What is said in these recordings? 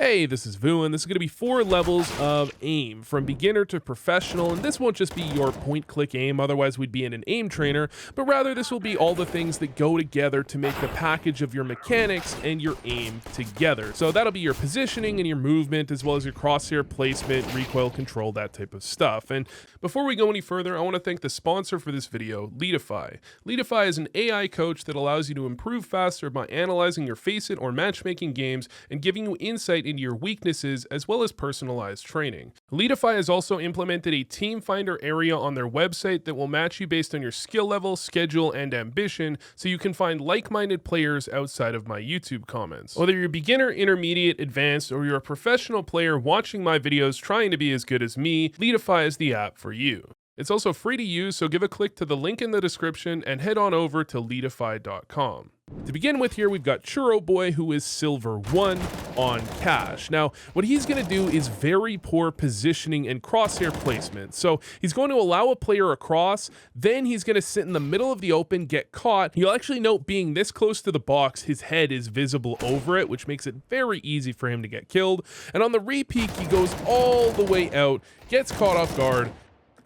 Hey, this is Vu, and this is going to be 4 levels of aim, from beginner to professional, and this won't just be your point-click aim, otherwise we'd be in an aim trainer, but rather this will be all the things that go together to make the package of your mechanics and your aim together. So that'll be your positioning and your movement, as well as your crosshair placement, recoil control, that type of stuff. And before we go any further, I want to thank the sponsor for this video, Leadify. Leadify is an AI coach that allows you to improve faster by analyzing your face-it or matchmaking games and giving you insight into your weaknesses as well as personalized training. Leadify has also implemented a team finder area on their website that will match you based on your skill level, schedule, and ambition, so you can find like-minded players outside of my YouTube comments. Whether you're beginner, intermediate, advanced, or you're a professional player watching my videos trying to be as good as me, Leadify is the app for you. It's also free to use, so give a click to the link in the description and head on over to leadify.com. To begin with here, we've got Churro Boy, who is Silver 1 on Cash. Now, what he's going to do is very poor positioning and crosshair placement. So he's going to allow a player across, then he's going to sit in the middle of the open, get caught. You'll actually note, being this close to the box, his head is visible over it, which makes it very easy for him to get killed. And on the re-peek, he goes all the way out, gets caught off guard,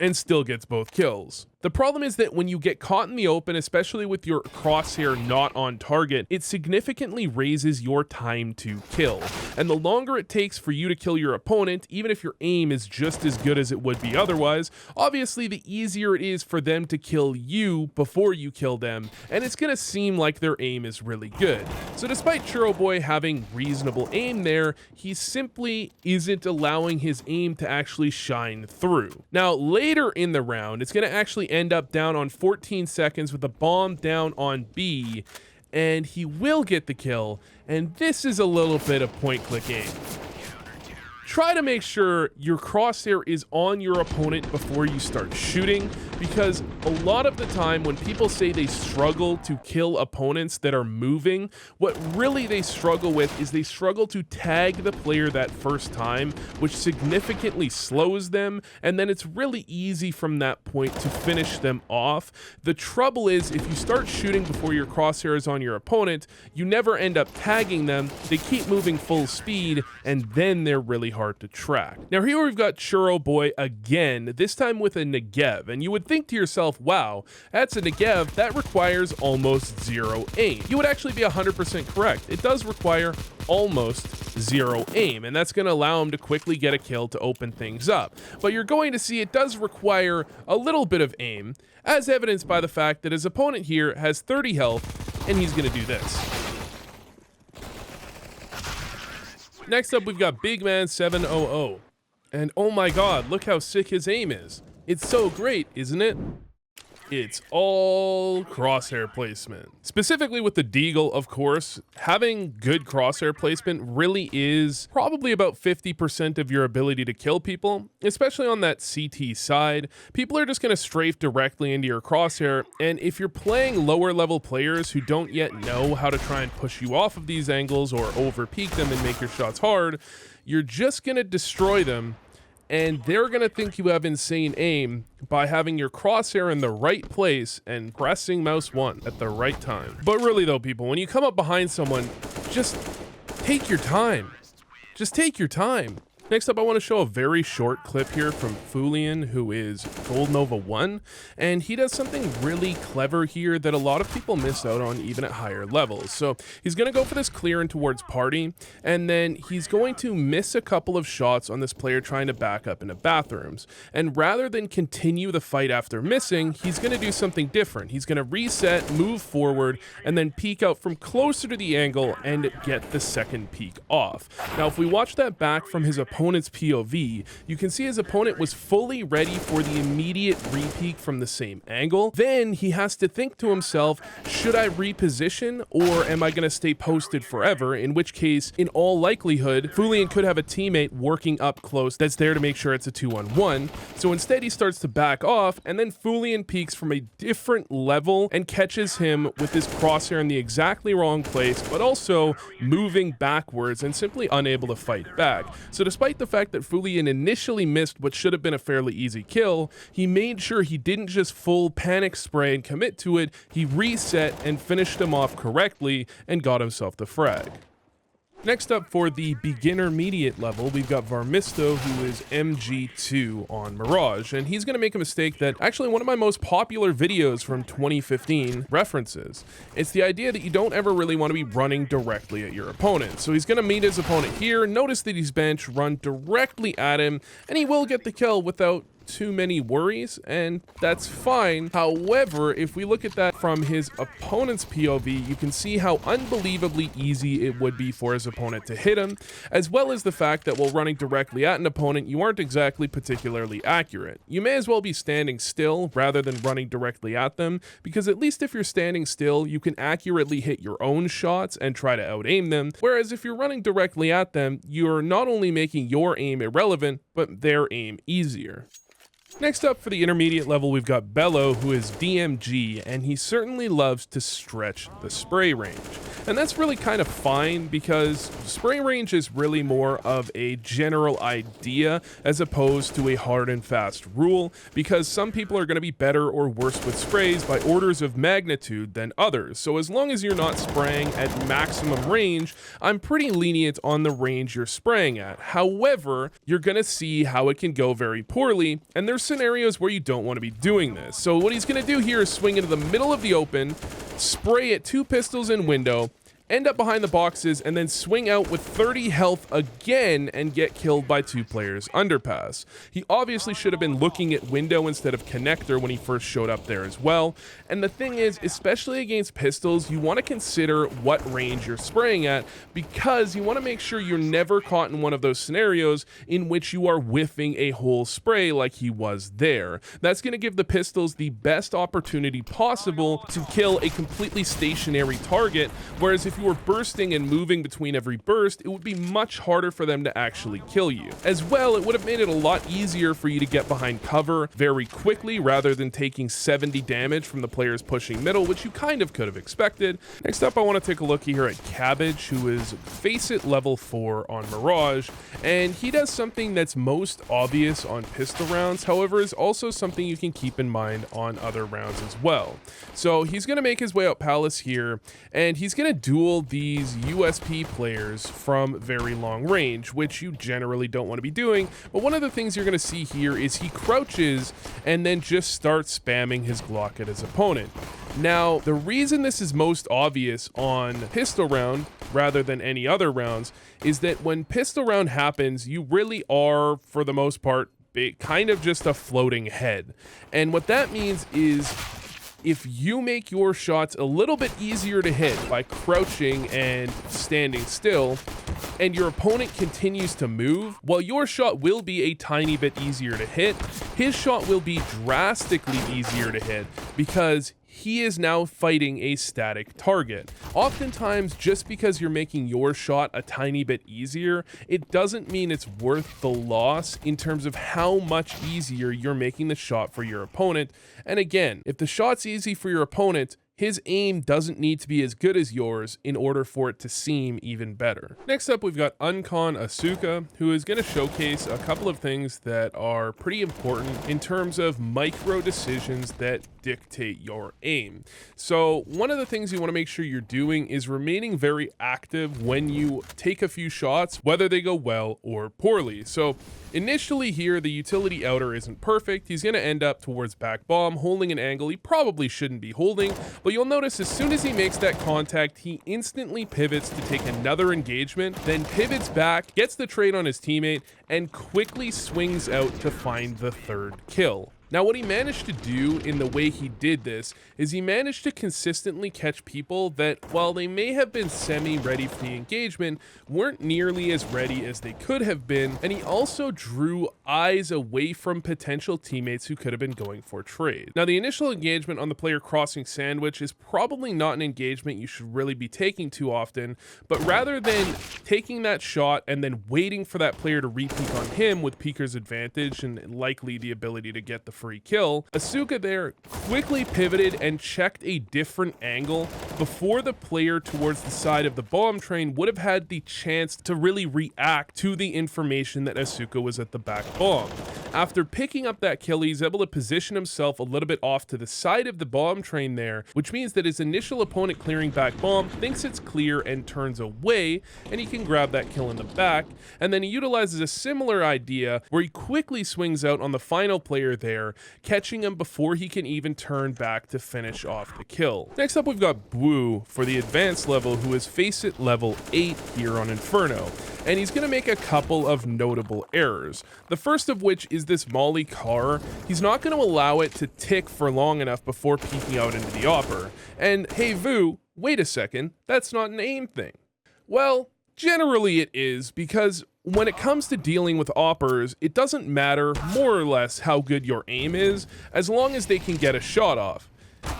and still gets both kills. The problem is that when you get caught in the open, especially with your crosshair not on target, it significantly raises your time to kill. And the longer it takes for you to kill your opponent, even if your aim is just as good as it would be otherwise, obviously the easier it is for them to kill you before you kill them, and it's gonna seem like their aim is really good. So despite Churro Boy having reasonable aim there, he simply isn't allowing his aim to actually shine through. Now, later in the round, it's gonna actually end up down on 14 seconds with a bomb down on B, and he will get the kill, and this is a little bit of point-click aim. Try to make sure your crosshair is on your opponent before you start shooting, because a lot of the time when people say they struggle to kill opponents that are moving, what really they struggle with is they struggle to tag the player that first time, which significantly slows them, and then it's really easy from that point to finish them off. The trouble is, if you start shooting before your crosshair is on your opponent, you never end up tagging them, they keep moving full speed, and then they're really hard to track. Now here we've got Churro Boy again, this time with a Negev, and you would think to yourself, wow, that's a Negev, that requires almost zero aim. You would actually be 100% correct. It does require almost zero aim, and that's going to allow him to quickly get a kill to open things up. But you're going to see it does require a little bit of aim, as evidenced by the fact that his opponent here has 30 health, and he's going to do this. Next up, we've got Big Man 700, and oh my god, look how sick his aim is. It's so great, isn't it? It's all crosshair placement. Specifically with the Deagle, of course, having good crosshair placement really is probably about 50% of your ability to kill people, especially on that CT side. People are just going to strafe directly into your crosshair, and if you're playing lower level players who don't yet know how to try and push you off of these angles or over peek them and make your shots hard, you're just going to destroy them, and they're going to think you have insane aim by having your crosshair in the right place and pressing mouse 1 at the right time. But really though, people, when you come up behind someone, just take your time. Just take your time. Next up, I want to show a very short clip here from Fulian, who is Gold Nova 1, and he does something really clever here that a lot of people miss out on even at higher levels. So he's going to go for this clear in towards party, and then he's going to miss a couple of shots on this player trying to back up into bathrooms. And rather than continue the fight after missing, he's going to do something different. He's going to reset, move forward, and then peek out from closer to the angle and get the second peek off. Now, if we watch that back from his opponent's POV, you can see his opponent was fully ready for the immediate re-peek from the same angle. Then he has to think to himself, should I reposition or am I going to stay posted forever? In which case, in all likelihood, Fulian could have a teammate working up close that's there to make sure it's a 2-on-1. So instead he starts to back off, and then Fulian peeks from a different level and catches him with his crosshair in the exactly wrong place, but also moving backwards and simply unable to fight back. So despite the fact that Fulian initially missed what should have been a fairly easy kill, he made sure he didn't just full panic spray and commit to it, he reset and finished him off correctly and got himself the frag. Next up for the Beginnermediate level, we've got Varmisto, who is MG2 on Mirage, and he's going to make a mistake that actually one of my most popular videos from 2015 references. It's the idea that you don't ever really want to be running directly at your opponent. So he's going to meet his opponent here, notice that he's benched, run directly at him, and he will get the kill without too many worries, and that's fine. However, if we look at that from his opponent's POV, you can see how unbelievably easy it would be for his opponent to hit him, as well as the fact that while running directly at an opponent, you aren't exactly particularly accurate. You may as well be standing still rather than running directly at them, because at least if you're standing still, you can accurately hit your own shots and try to out-aim them, whereas if you're running directly at them, you're not only making your aim irrelevant, but their aim easier. Next up for the intermediate level, we've got Bello, who is DMG, and he certainly loves to stretch the spray range. And that's really kind of fine because spray range is really more of a general idea as opposed to a hard and fast rule, because some people are going to be better or worse with sprays by orders of magnitude than others. So as long as you're not spraying at maximum range, I'm pretty lenient on the range you're spraying at. However, you're going to see how it can go very poorly, and there's scenarios where you don't want to be doing this. So what he's going to do here is swing into the middle of the open, spray at 2 pistols in window, end up behind the boxes, and then swing out with 30 health again and get killed by 2 players underpass. He obviously should have been looking at window instead of connector when he first showed up there as well. And the thing is, especially against pistols, you want to consider what range you're spraying at, because you want to make sure you're never caught in one of those scenarios in which you are whiffing a whole spray like he was there. That's going to give the pistols the best opportunity possible to kill a completely stationary target, whereas if you were bursting and moving between every burst, it would be much harder for them to actually kill you. As well, it would have made it a lot easier for you to get behind cover very quickly rather than taking 70 damage from the players pushing middle, which you kind of could have expected. Next up, I want to take a look here at Cabbage, who is Face It level 4 on Mirage, and he does something that's most obvious on pistol rounds, however is also something you can keep in mind on other rounds as well. So he's going to make his way up Palace here, and he's going to duel these USP players from very long range, which you generally don't want to be doing. But one of the things you're going to see here is he crouches and then just starts spamming his Glock at his opponent. Now, the reason this is most obvious on pistol round rather than any other rounds is that when pistol round happens, you really are, for the most part, kind of just a floating head. And what that means is, if you make your shots a little bit easier to hit by crouching and standing still, and your opponent continues to move, while your shot will be a tiny bit easier to hit, his shot will be drastically easier to hit because he is now fighting a static target. Oftentimes, just because you're making your shot a tiny bit easier, it doesn't mean it's worth the loss in terms of how much easier you're making the shot for your opponent. And again, if the shot's easy for your opponent, his aim doesn't need to be as good as yours in order for it to seem even better. Next up, we've got Uncon Asuka, who is going to showcase a couple of things that are pretty important in terms of micro decisions that dictate your aim. So one of the things you want to make sure you're doing is remaining very active when you take a few shots, whether they go well or poorly. So initially here, the utility outer isn't perfect. He's going to end up towards back bomb, holding an angle he probably shouldn't be holding, but you'll notice as soon as he makes that contact, he instantly pivots to take another engagement, then pivots back, gets the trade on his teammate, and quickly swings out to find the 3rd kill. Now, what he managed to do in the way he did this is he managed to consistently catch people that, while they may have been semi-ready for the engagement, weren't nearly as ready as they could have been, and he also drew eyes away from potential teammates who could have been going for trade. Now, the initial engagement on the player crossing sandwich is probably not an engagement you should really be taking too often, but rather than taking that shot and then waiting for that player to re-peek on him with peeker's advantage and likely the ability to get the free kill, Asuka there quickly pivoted and checked a different angle before the player towards the side of the bomb train would have had the chance to really react to the information that Asuka was at the back bomb. After picking up that kill, he's able to position himself a little bit off to the side of the bomb train there, which means that his initial opponent clearing back bomb thinks it's clear and turns away, and he can grab that kill in the back. And then he utilizes a similar idea where he quickly swings out on the final player there, catching him before he can even turn back to finish off the kill. Next up, we've got Bwoo for the advanced level, who is Face It level 8 here on Inferno. And he's going to make a couple of notable errors. The first of which is this Molly car. He's not going to allow it to tick for long enough before peeking out into the opper. And hey Vu, wait a second, that's not an aim thing. Well, generally it is, because when it comes to dealing with oppers, it doesn't matter more or less how good your aim is, as long as they can get a shot off,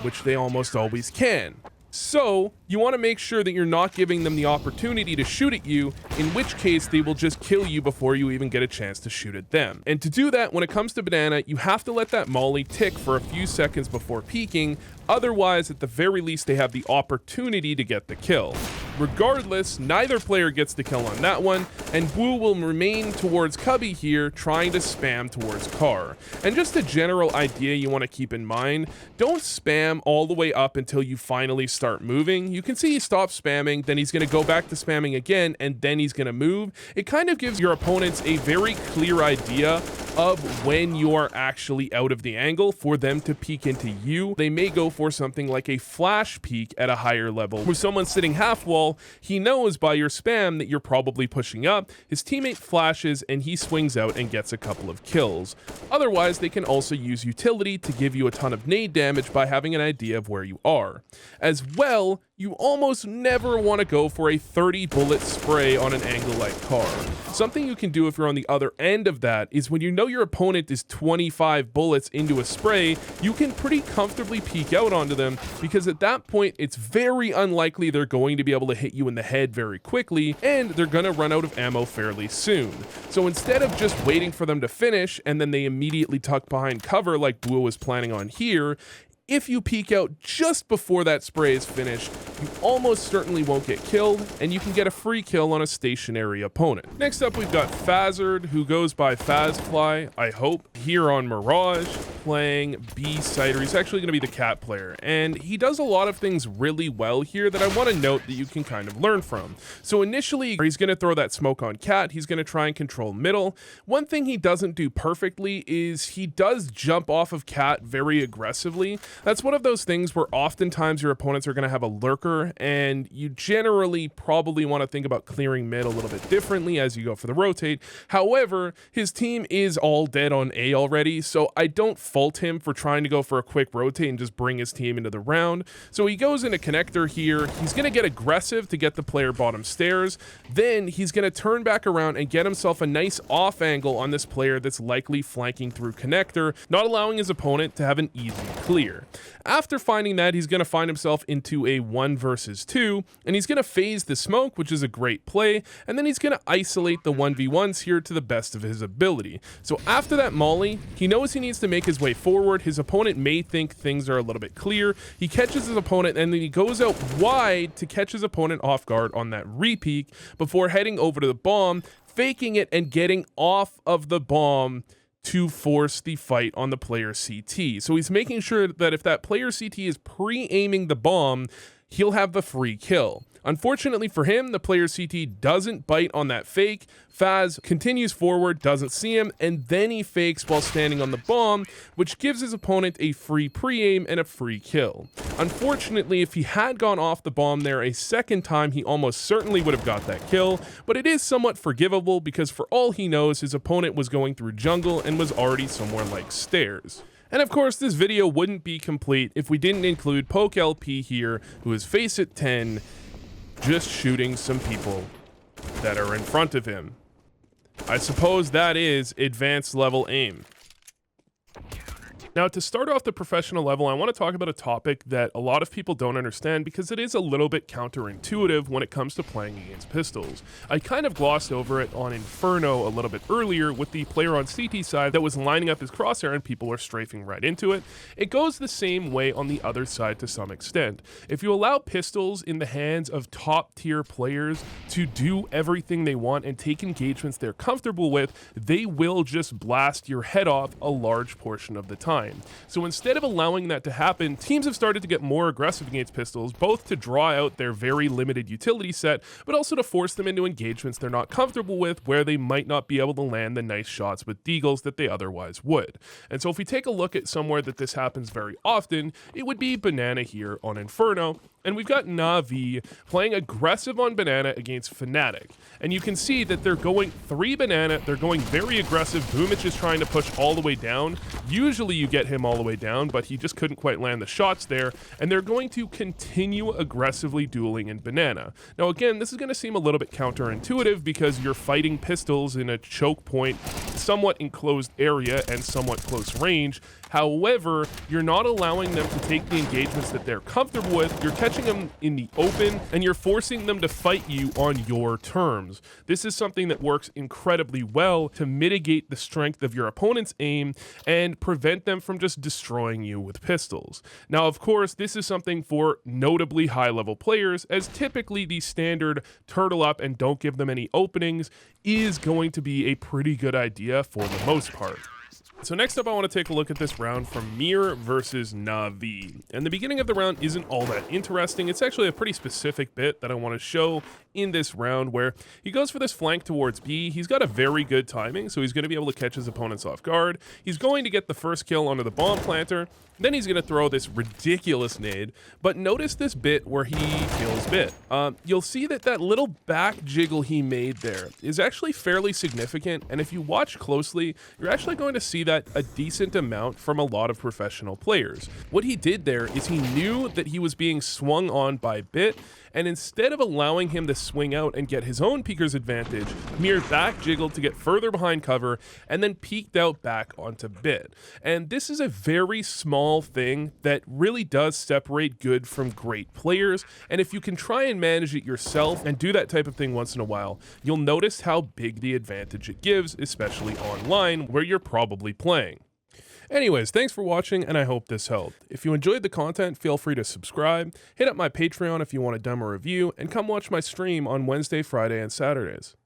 which they almost always can. So, you want to make sure that you're not giving them the opportunity to shoot at you, in which case they will just kill you before you even get a chance to shoot at them. And to do that, when it comes to Banana, you have to let that Molly tick for a few seconds before peeking, otherwise at the very least they have the opportunity to get the kill. Regardless, neither player gets the kill on that one, and Bwoo will remain towards Cubby here, trying to spam towards Car. And just a general idea you want to keep in mind, don't spam all the way up until you finally start moving. You can see he stops spamming, then he's going to go back to spamming again, and then he's going to move. It kind of gives your opponents a very clear idea of when you are actually out of the angle for them to peek into you. They may go for something like a flash peek at a higher level. With someone sitting half wall, he knows by your spam that you're probably pushing up, his teammate flashes and he swings out and gets a couple of kills. Otherwise, they can also use utility to give you a ton of nade damage by having an idea of where you are. As well, you almost never want to go for a 30 bullet spray on an angle like Car. Something you can do if you're on the other end of that is when you know your opponent is 25 bullets into a spray, you can pretty comfortably peek out onto them, because at that point it's very unlikely they're going to be able to hit you in the head very quickly, and they're going to run out of ammo fairly soon. So instead of just waiting for them to finish and then they immediately tuck behind cover like Bwoo was planning on here, if you peek out just before that spray is finished, you almost certainly won't get killed, and you can get a free kill on a stationary opponent. Next up, we've got Fazard, who goes by Fazfly, I hope, here on Mirage, playing B-Sider. He's actually going to be the cat player, and he does a lot of things really well here that I want to note that you can kind of learn from. So initially, he's going to throw that smoke on cat. He's going to try and control middle. One thing he doesn't do perfectly is he does jump off of cat very aggressively. That's one of those things where oftentimes your opponents are going to have a lurker, and you generally probably want to think about clearing mid a little bit differently as you go for the rotate. However, his team is all dead on A already, so I don't fault him for trying to go for a quick rotate and just bring his team into the round. So he goes into connector here. He's going to get aggressive to get the player bottom stairs. Then he's going to turn back around and get himself a nice off angle on this player that's likely flanking through connector, not allowing his opponent to have an easy clear. After finding that, he's going to find himself into a 1 versus 2, and he's going to phase the smoke, which is a great play, and then he's going to isolate the 1v1s here to the best of his ability. So after that molly, he knows he needs to make his way forward. His opponent may think things are a little bit clear. He catches his opponent, and then he goes out wide to catch his opponent off guard on that re-peek before heading over to the bomb, faking it and getting off of the bomb to force the fight on the player CT. So he's making sure that if that player CT is pre-aiming the bomb, he'll have the free kill. Unfortunately for him, the player CT doesn't bite on that fake. Faz continues forward, doesn't see him, and then he fakes while standing on the bomb, which gives his opponent a free pre-aim and a free kill. Unfortunately, if he had gone off the bomb there a second time, he almost certainly would have got that kill, but it is somewhat forgivable because for all he knows, his opponent was going through jungle and was already somewhere like stairs. And of course, this video wouldn't be complete if we didn't include Poke LP here, who is Face It 10, just shooting some people that are in front of him. I suppose that is advanced level aim. Now, to start off the professional level, I want to talk about a topic that a lot of people don't understand because it is a little bit counterintuitive when it comes to playing against pistols. I kind of glossed over it on Inferno a little bit earlier with the player on CT side that was lining up his crosshair and people were strafing right into it. It goes the same way on the other side to some extent. If you allow pistols in the hands of top tier players to do everything they want and take engagements they're comfortable with, they will just blast your head off a large portion of the time. So instead of allowing that to happen, teams have started to get more aggressive against pistols, both to draw out their very limited utility set, but also to force them into engagements they're not comfortable with, where they might not be able to land the nice shots with deagles that they otherwise would. And so if we take a look at somewhere that this happens very often, it would be Banana here on Inferno. And we've got Na'Vi playing aggressive on Banana against Fnatic. And you can see that they're going 3 Banana, they're going very aggressive. Boomich is trying to push all the way down. Usually you get him all the way down, but he just couldn't quite land the shots there. And they're going to continue aggressively dueling in Banana. Now again, this is going to seem a little bit counterintuitive because you're fighting pistols in a choke point, somewhat enclosed area and somewhat close range. However, you're not allowing them to take the engagements that they're comfortable with. You're catching them in the open, and you're forcing them to fight you on your terms. This is something that works incredibly well to mitigate the strength of your opponent's aim and prevent them from just destroying you with pistols. Now, of course, this is something for notably high-level players, as typically the standard turtle up and don't give them any openings is going to be a pretty good idea for the most part. So next up, I want to take a look at this round from Mir versus Na'Vi. And the beginning of the round isn't all that interesting. It's actually a pretty specific bit that I want to show in this round where he goes for this flank towards B. He's got a very good timing, so he's going to be able to catch his opponents off guard. He's going to get the first kill onto the bomb planter. Then he's going to throw this ridiculous nade. But notice this bit where he kills Bit. You'll see that that little back jiggle he made there is actually fairly significant. And if you watch closely, you're actually going to see that a decent amount from a lot of professional players. What he did there is he knew that he was being swung on by Bit, and instead of allowing him to swing out and get his own peeker's advantage, Mir back jiggled to get further behind cover and then peeked out back onto Bit. And this is a very small thing that really does separate good from great players, and if you can try and manage it yourself and do that type of thing once in a while, you'll notice how big the advantage it gives, especially online where you're probably playing. Anyways, thanks for watching, and I hope this helped. If you enjoyed the content, feel free to subscribe, hit up my Patreon if you want a demo review, and come watch my stream on Wednesday, Friday, and Saturdays.